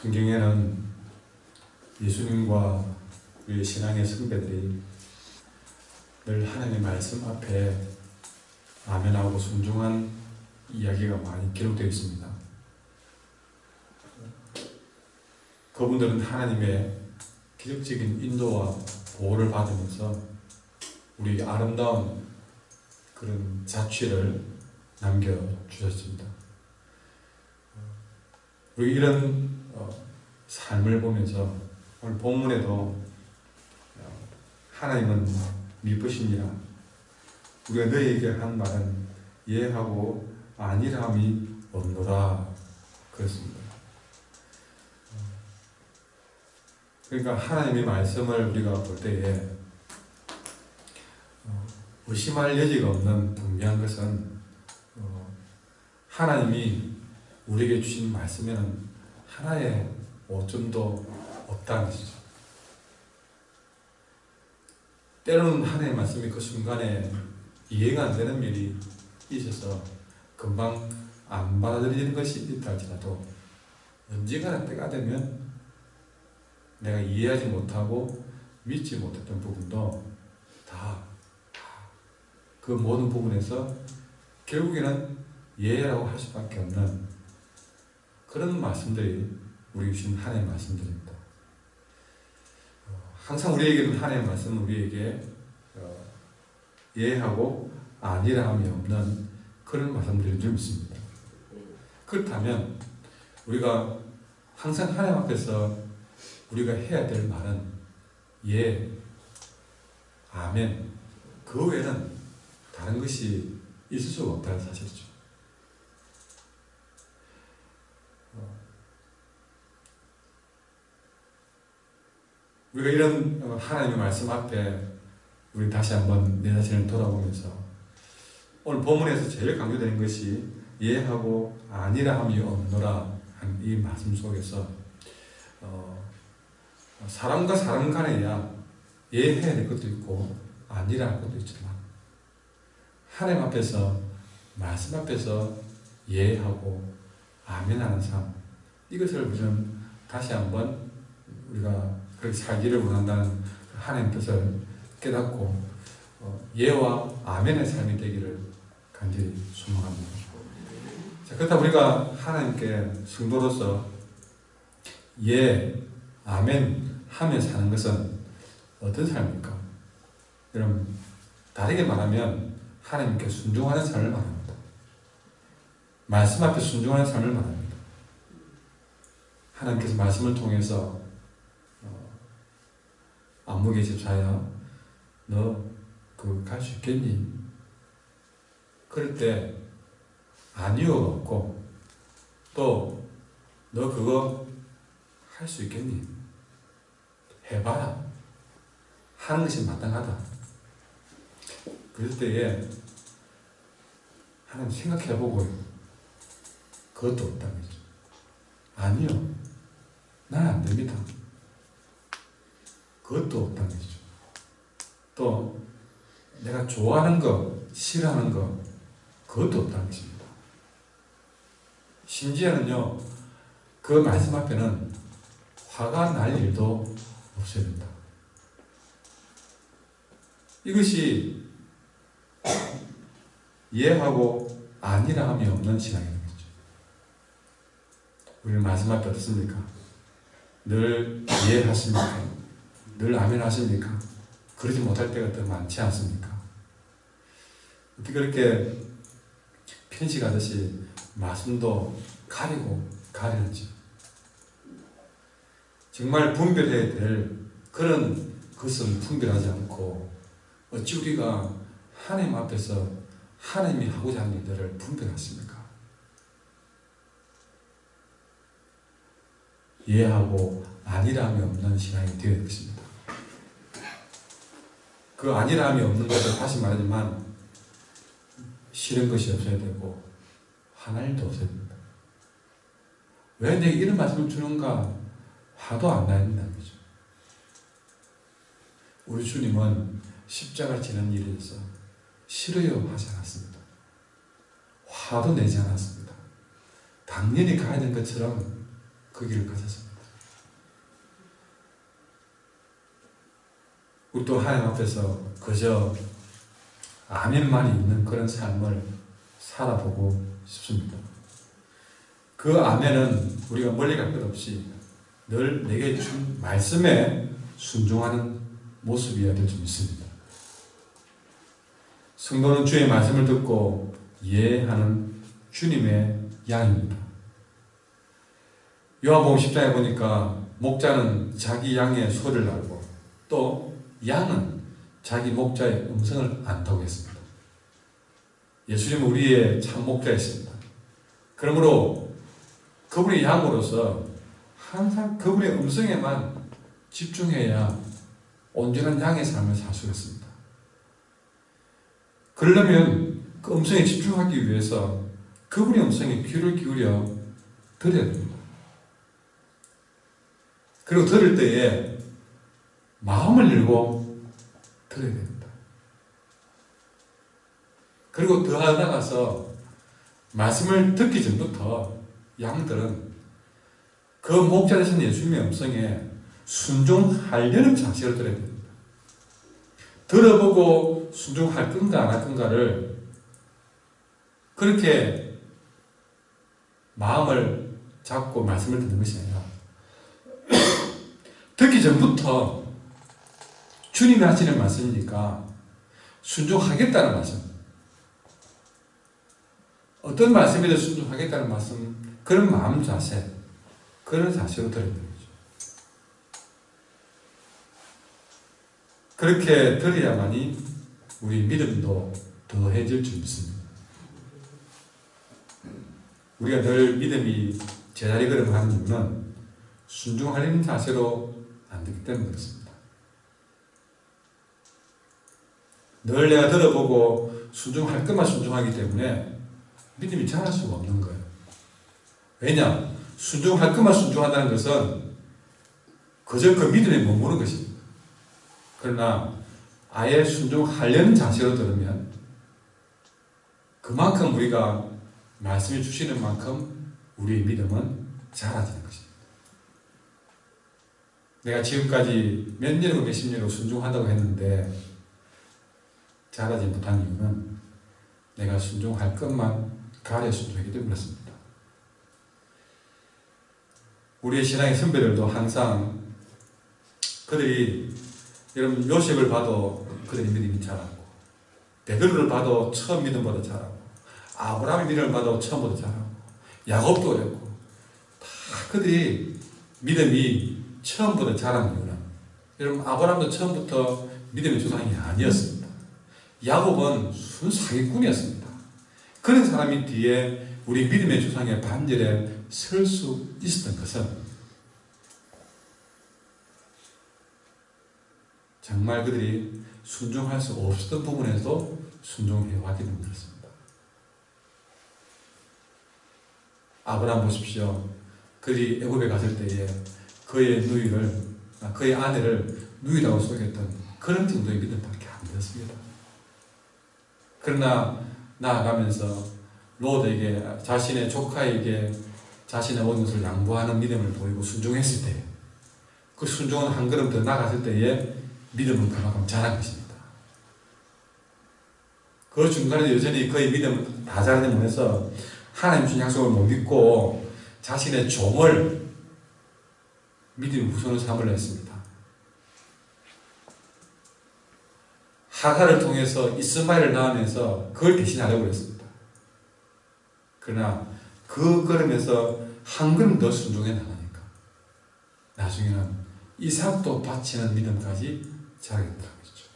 성경에는 예수님과 우리의 신앙의 선배들이 늘 하나님의 말씀 앞에 아멘하고 순종한 이야기가 많이 기록되어 있습니다. 그분들은 하나님의 기적적인 인도와 보호를 받으면서 우리에게 아름다운 그런 자취를 남겨주셨습니다. 우리 이런 삶을 보면서 오늘 본문에도 하나님은 미쁘시니라 우리가 너희에게 한 말은 예하고 아니라함이 없노라 그랬습니다. 그러니까 하나님의 말씀을 우리가 볼 때에 의심할 여지가 없는 분명한 것은 하나님이 우리에게 주신 말씀에는 하나의 오점도 없다는 것이죠. 때로는 하나님의 말씀이 그 순간에 이해가 안 되는 일이 있어서 금방 안 받아들이는 것이 있다 할지라도 언젠가는 때가 되면 내가 이해하지 못하고 믿지 못했던 부분도 다 그 모든 부분에서 결국에는 예라고 할 수밖에 없는 그런 말씀들이 우리 주신 하나님의 말씀들입니다. 항상 우리에게는 하나님의 말씀은 우리에게 예하고 아니라함이 없는 그런 말씀들인 줄 믿습니다. 그렇다면 우리가 항상 하나님 앞에서 우리가 해야 될 말은 예, 아멘, 그 외에는 다른 것이 있을 수가 없다는 사실이죠. 우리가 이런 하나님의 말씀 앞에 우리 다시 한번 내 자신을 돌아보면서 오늘 본문에서 제일 강조되는 것이 예하고 아니라함이 없노라 하는 이 말씀 속에서 사람과 사람 간에야 예해야 될 것도 있고 아니라 할 것도 있지만 하나님 앞에서 말씀 앞에서 예하고 아멘하는 삶, 이것을 우리는 다시 한번 우리가 그렇게 살기를 원한다는 하나님 뜻을 깨닫고 예와 아멘의 삶이 되기를 간절히 소망합니다. 자, 그렇다 우리가 하나님께 성도로서 예, 아멘 하며 사는 것은 어떤 삶입니까? 여러분, 다르게 말하면 하나님께 순종하는 삶을 말합니다. 말씀 앞에 순종하는 삶을 말합니다. 하나님께서 말씀을 통해서 안목의 집사야, 너 그거 갈 수 있겠니? 그럴 때 아니요가 없고 또 너 그거 할 수 있겠니? 해봐라 하는 것이 마땅하다. 그럴 때에 하나님 생각해보고 그것도 없다는 거죠. 아니요, 난 안 됩니다. 그것도 없다는 거죠. 또 내가 좋아하는 거, 싫어하는 거, 그것도 없다는 것입니다. 심지어는요, 그 말씀 앞에는 화가 날 일도 없어야 된다. 이것이 예하고 아니라함이 없는 신앙이라는 거죠. 우리는 말씀 앞에 어떻습니까? 늘 예하십니까? 늘 아멘 하십니까? 그러지 못할 때가 더 많지 않습니까? 어떻게 그렇게 편식하듯이 말씀도 가리고 가리는지 정말 분별해야 될 그런 것은 분별하지 않고 어찌 우리가 하나님 앞에서 하나님이 하고자 하는 일들을 분별하십니까? 예하고 아니라함이 없는 신앙이 되어야 되겠습니다. 그 아니라함이 없는 것을 다시 말하지만 싫은 것이 없어야 되고 화날 일도 없어야 됩니다. 왜 내게 이런 말씀을 주는가 화도 안 나야 된다는 거죠. 우리 주님은 십자가를 지는 일에 있어 싫어요 하지 않았습니다. 화도 내지 않았습니다. 당연히 가야 되는 것처럼 그 길을 가셨습니다. 우리 또 하나님 앞에서 그저 아멘만이 있는 그런 삶을 살아보고 싶습니다. 그 아멘은 우리가 멀리 갈 것 없이 늘 내게 준 말씀에 순종하는 모습이어야 될 줄 믿습니다. 성도는 주의 말씀을 듣고 이해하는 주님의 양입니다. 요한복음 10장에 보니까 목자는 자기 양의 소리를 알고 또 양은 자기 목자의 음성을 안다고 했습니다. 예수님은 우리의 참 목자이십니다. 그러므로 그분의 양으로서 항상 그분의 음성에만 집중해야 온전한 양의 삶을 살 수 있습니다. 그러려면 그 음성에 집중하기 위해서 그분의 음성에 귀를 기울여 들어야 됩니다. 그리고 들을 때에 마음을 열고 들어야 됩니다. 그리고 더 나아가서 말씀을 듣기 전부터 양들은 그 목자 되신 예수님의 음성에 순종하려는 자세로 들어야 됩니다. 들어보고 순종할 건가 안 할 건가를 그렇게 마음을 잡고 말씀을 듣는 것이 아니라 듣기 전부터 주님이 하시는 말씀이니까 순종하겠다는 말씀, 어떤 말씀이든 순종하겠다는 말씀, 그런 마음 자세, 그런 자세로 들어야 되는 거죠. 그렇게 들어야만이 우리 믿음도 더해질 줄 믿습니다. 우리가 늘 믿음이 제자리 걸음하는 이유는 순종하려는 자세로 안 되기 때문에 그렇습니다. 늘 내가 들어보고 순종할 것만 순종하기 때문에 믿음이 자랄 수가 없는 거예요. 왜냐? 순종할 것만 순종한다는 것은 그저 그 믿음에 머무는 것입니다. 그러나 아예 순종하려는 자세로 들으면 그만큼 우리가 말씀해 주시는 만큼 우리의 믿음은 자라지는 것입니다. 내가 지금까지 몇 년이고 몇십 년이고 순종한다고 했는데 자라지 못한 이유는 내가 순종할 것만 가려 순종하기 때문에 그렇습니다. 우리의 신앙의 선배들도 항상 그들이 여러분 요셉을 봐도 그들의 믿음이 자라고 베드로를 봐도 처음 믿음보다 자라고 아브라함의 믿음을 봐도 처음보다 자라고 야곱도 그랬고 다 그들이 믿음이 처음보다 자란 이유는 여러분 아브라함도 처음부터 믿음의 조상이 아니었습니다. 야곱은 순사기꾼이었습니다. 그런 사람이 뒤에 우리 믿음의 조상의 반열에 설 수 있었던 것은 정말 그들이 순종할 수 없었던 부분에서 순종해 왔기 때문에 그렇습니다. 아브라함 보십시오. 그들이 애굽에 갔을 때에 그의 아내를 누이라고 속였던 그런 정도의 믿음밖에 안 되었습니다. 그러나 나아가면서 롯에게 자신의 조카에게 자신의 모든 것을 양보하는 믿음을 보이고 순종했을 때 그 순종은 한 걸음 더 나갔을 때에 믿음은 그만큼 자란 것입니다. 그 중간에 여전히 그의 믿음은 다 자라지 못해서 하나님 주신 약속을 못 믿고 자신의 종을 믿음의 후손으로 삼으려 했습니다. 하갈을 통해서 이스마엘을 낳으면서 그걸 대신하려고 했습니다. 그러나 그 걸음에서 한 걸음 더 순종해 나가니까 나중에는 이삭도 바치는 믿음까지 자라겠다는 것이죠.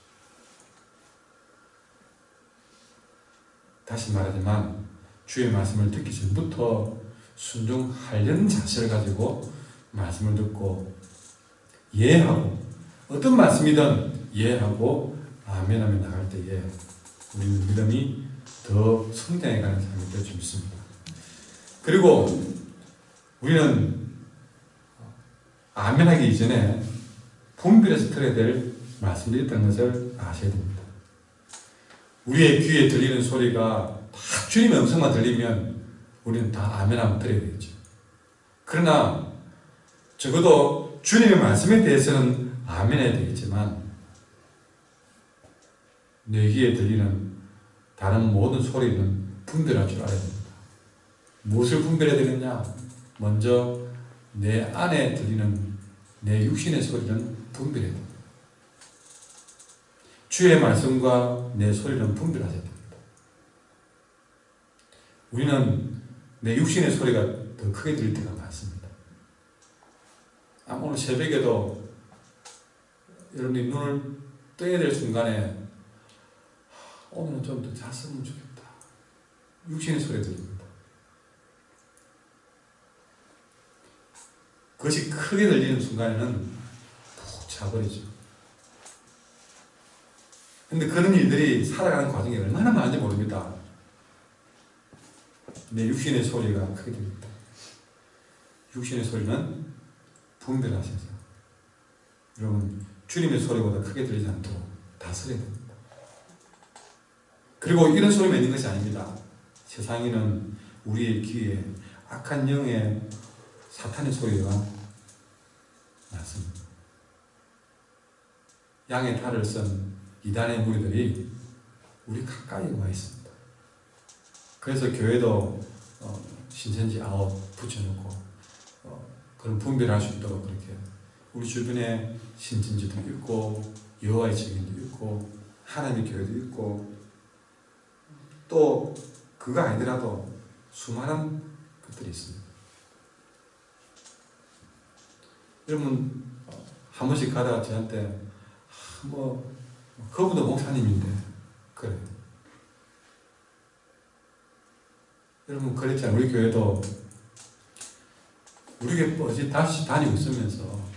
다시 말하지만 주의 말씀을 듣기 전부터 순종하려는 자세를 가지고 말씀을 듣고 이해하고 어떤 말씀이든 이해하고 아멘하며 나갈 때에 우리는 믿음이 더 성장해가는 삶이 될 줄 믿습니다. 그리고 우리는 아멘하기 이전에 분별해서 들어야 될 말씀들이 있다는 것을 아셔야 됩니다. 우리의 귀에 들리는 소리가 다 주님의 음성만 들리면 우리는 다 아멘하면 들어야 되겠죠. 그러나 적어도 주님의 말씀에 대해서는 아멘해야 되겠지만 내 귀에 들리는 다른 모든 소리는 분별할 줄 알아야 됩니다. 무엇을 분별해야 되느냐? 먼저 내 안에 들리는 내 육신의 소리는 분별해야 됩니다. 주의 말씀과 내 소리는 분별하셔야 됩니다. 우리는 내 육신의 소리가 더 크게 들릴 때가 많습니다. 오늘 새벽에도 여러분이 눈을 떠야 될 순간에 오늘은 좀 더 잤으면 좋겠다. 육신의 소리 들립니다. 그것이 크게 들리는 순간에는 푹 자버리죠. 근데 그런 일들이 살아가는 과정에 얼마나 많은지 모릅니다. 내 육신의 소리가 크게 들립니다. 육신의 소리는 분별하셔서 여러분 주님의 소리보다 크게 들리지 않도록 다스려야 됩니다. 그리고 이런 소리만 있는 것이 아닙니다. 세상에는 우리의 귀에 악한 영의 사탄의 소리가 났습니다. 양의 탈을 쓴 이단의 무리들이 우리 가까이 와 있습니다. 그래서 교회도 신천지 아웃 붙여놓고 그런 분별할 수 있도록 그렇게 우리 주변에 신천지도 있고 여호와의 증인도 있고 하나님의 교회도 있고 또 그거 아니더라도 수많은 것들이 있습니다. 여러분 한 번씩 가다가 저한테 그분도 목사님인데 그래요. 여러분 그랬잖아요. 우리 교회도 우리 교회 어제 다시 다니고 있으면서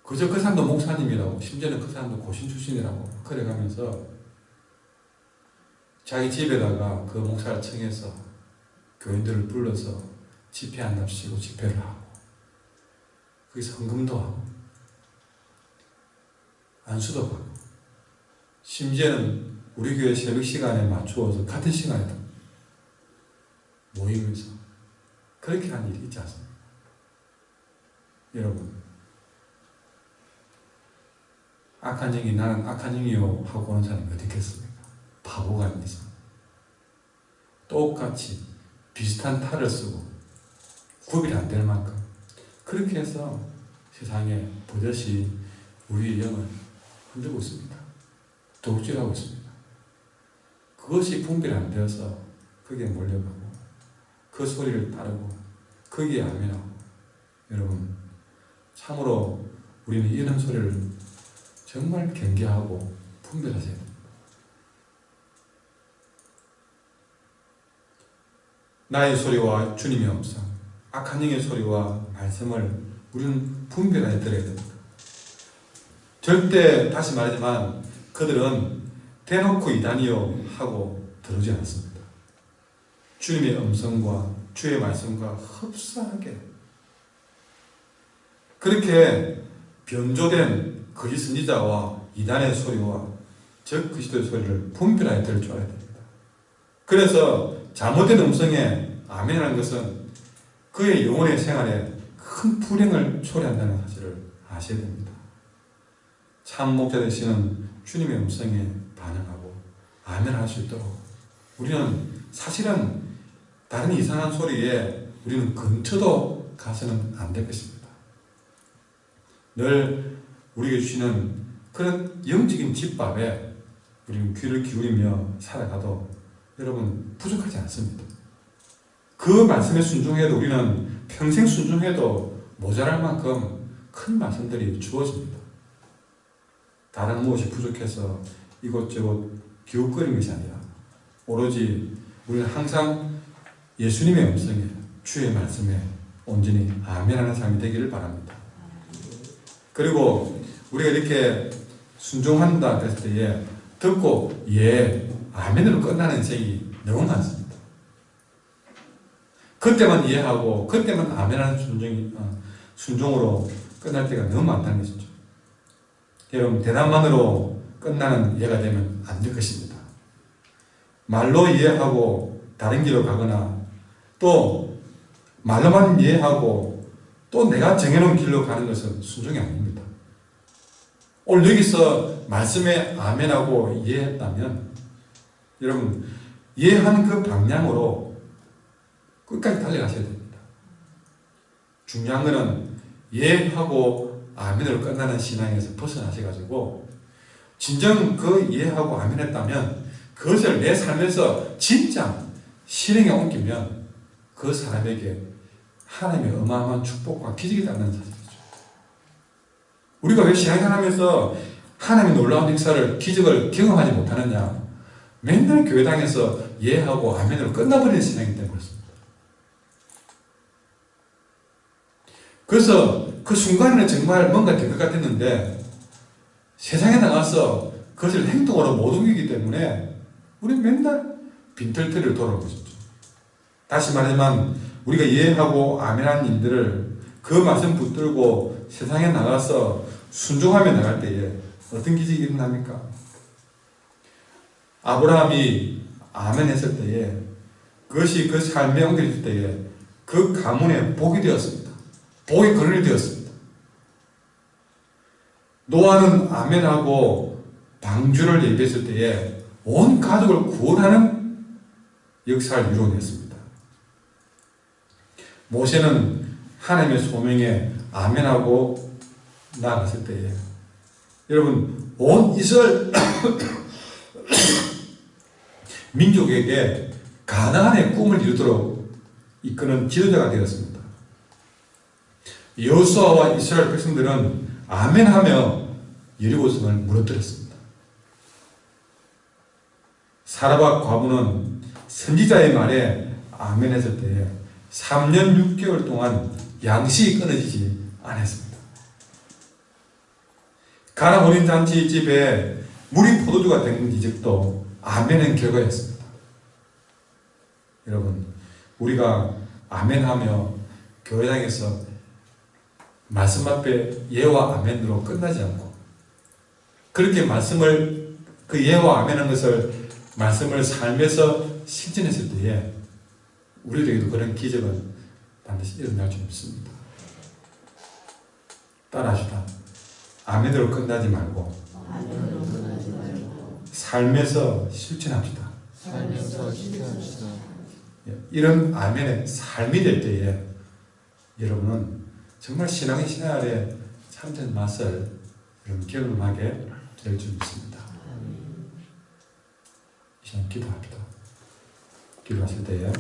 그저 그 사람도 목사님이라고 심지어는 그 사람도 고신 출신이라고 그래가면서 자기 집에다가 그 목사를 청해서 교인들을 불러서 집회한답시고 집회를 하고 거기서 헌금도 하고 안수도 하고 심지어는 우리 교회 새벽 시간에 맞추어서 같은 시간에 모이면서 그렇게 하는 일이 있지 않습니까? 여러분 악한 영이 나는 악한 영이요 하고 오는 사람이 어디 있겠습니까? 바보가 아니죠. 똑같이 비슷한 탈을 쓰고 구별이 안 될 만큼 그렇게 해서 세상에 버젓이 우리의 영을 흔들고 있습니다. 독질하고 있습니다. 그것이 분별이 안 되어서 거기에 몰려가고 그 소리를 따르고 거기에 아멘하고 여러분 참으로 우리는 이런 소리를 정말 경계하고 분별하셔야 됩니다. 나의 소리와 주님의 음성, 악한 영의 소리와 말씀을 우리는 분별하여 들어야 됩니다. 절대 다시 말하지만 그들은 대놓고 이단이요 하고 들어오지 않습니다. 주님의 음성과 주의 말씀과 흡사하게 그렇게 변조된 거짓 선지자와 이단의 소리와 적 그리스도의 소리를 분별하여 들을 줄 알아야 됩니다. 그래서 잘못된 음성에 아멘하는 것은 그의 영혼의 생활에 큰 불행을 초래한다는 사실을 아셔야 됩니다. 참 목자 되시는 주님의 음성에 반응하고 아멘할 수 있도록 우리는 사실은 다른 이상한 소리에 우리는 근처도 가서는 안 될 것입니다. 늘 우리에게 주시는 그런 영적인 집밥에 우리는 귀를 기울이며 살아가도 여러분 부족하지 않습니다. 그 말씀에 순종해도 우리는 평생 순종해도 모자랄 만큼 큰 말씀들이 주어집니다. 다른 무엇이 부족해서 이곳저곳 기웃거리는 것이 아니라 오로지 우리는 항상 예수님의 음성에 주의 말씀에 온전히 아멘하는 삶이 되기를 바랍니다. 그리고 우리가 이렇게 순종한다 그랬을 때에 듣고 예, 아멘으로 끝나는 인생이 너무 많습니다. 그때만 이해하고 그때만 아멘하는 순종으로 끝날 때가 너무 많다는 것이죠. 여러분 대답만으로 끝나는 예가 되면 안 될 것입니다. 말로 이해하고 다른 길로 가거나 또 말로만 이해하고 또 내가 정해놓은 길로 가는 것은 순종이 아닙니다. 오늘 여기서 말씀에 아멘하고 이해했다면 여러분 이해한 그 방향으로 끝까지 달려가셔야 됩니다. 중요한 것은 이해하고 아멘으로 끝나는 신앙에서 벗어나셔가지고 진정 그 이해하고 아멘했다면 그것을 내 삶에서 진짜 실행에 옮기면 그 사람에게 하나님의 어마어마한 축복과 기적이 닿는 사실이죠. 우리가 왜 신앙생활하면서 하나님의 놀라운 역사를 기적을 경험하지 못하느냐? 맨날 교회당에서 예하고 아멘으로 끝나버리는 신앙이기 때문에 그렇습니다. 그래서 그 순간에는 정말 뭔가 될 것 같았는데 세상에 나가서 그것을 행동으로 못 옮기기 때문에 우리는 맨날 빈털터리로 돌아오고 있었죠. 다시 말하지만 우리가 이해하고 아멘한 일들을 그 말씀 붙들고 세상에 나가서 순종하며 나갈 때에 어떤 기적이 일어납니까? 아브라함이 아멘 했을 때에 그것이 그 삶에 옮겨질 때에 그 가문에 복이 되었습니다. 복의 근원이 되었습니다. 노아는 아멘하고 방주를 예비했을 때에 온 가족을 구원하는 역사를 이루어냈습니다. 모세는 하나님의 소명에 아멘하고 나아갔을 때에 여러분 온 이스라엘 민족에게 가나안의 꿈을 이루도록 이끄는 지도자가 되었습니다. 여호수아와 이스라엘 백성들은 아멘하며 여리고성을 무너뜨렸습니다. 사라밧 과부는 선지자의 말에 아멘했을 때에 3년 6개월 동안 양식이 끊어지지 않았습니다. 가나 혼인잔치 집에 물이 포도주가 된 이적도 아멘의 결과였습니다. 여러분, 우리가 아멘하며 교회당에서 말씀 앞에 예와 아멘으로 끝나지 않고 그렇게 말씀을 그 예와 아멘한 것을 말씀을 삶에서 실천했을 때에 우리에게도 그런 기적은 반드시 일어날 줄 믿습니다. 따라합시다. 아멘으로 끝나지 말고 삶에서 실천합시다. 이런 아멘의 삶이 될 때에 여러분은 정말 신앙의 생활에 참된 맛을 여러분 경험하게 될 줄 믿습니다. 이 시간 기도합니다. 기도하실 때에